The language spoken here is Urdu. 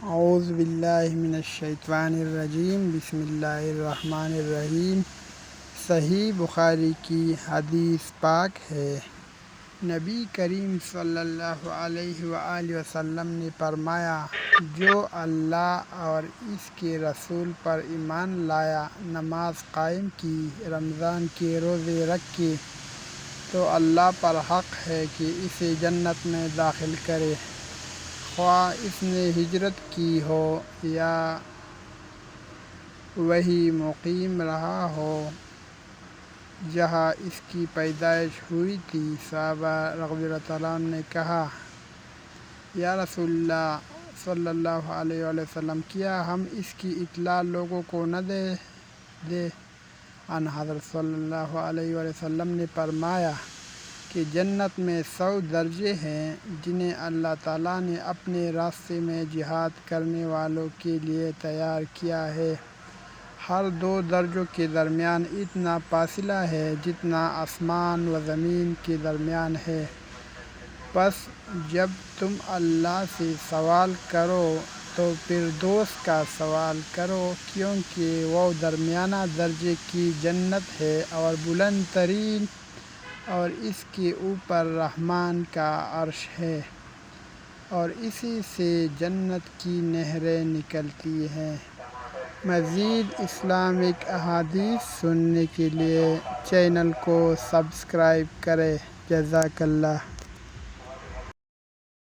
اعوذ باللہ من الشیطان الرجیم، بسم اللہ الرحمن الرحیم۔ صحیح بخاری کی حدیث پاک ہے، نبی کریم صلی اللہ علیہ وآلہ وسلم نے فرمایا، جو اللہ اور اس کے رسول پر ایمان لایا، نماز قائم کی، رمضان کے روزے رکھے، تو اللہ پر حق ہے کہ اسے جنت میں داخل کرے، خواہ اس نے ہجرت کی ہو یا وہی مقیم رہا ہو جہاں اس کی پیدائش ہوئی تھی۔ صحابہ رضی اللہ تعالیٰ عنہ نے کہا، یا رسول اللہ صلی اللہ علیہ وآلہ وسلم، کیا ہم اس کی اطلاع لوگوں کو نہ دیں؟ ان حضرت صلی اللہ علیہ وآلہ وسلم نے فرمایا کہ جنت میں 100 درجے ہیں جنہیں اللہ تعالیٰ نے اپنے راستے میں جہاد کرنے والوں کے لیے تیار کیا ہے۔ ہر 2 درجوں کے درمیان اتنا فاصلہ ہے جتنا آسمان و زمین کے درمیان ہے۔ پس جب تم اللہ سے سوال کرو تو فردوس کا سوال کرو، کیونکہ وہ درمیانہ درجے کی جنت ہے اور بلند ترین، اور اس کے اوپر رحمان کا عرش ہے، اور اسی سے جنت کی نہریں نکلتی ہیں۔ مزید اسلامک احادیث سننے کے لیے چینل کو سبسکرائب کریں۔ جزاک اللہ۔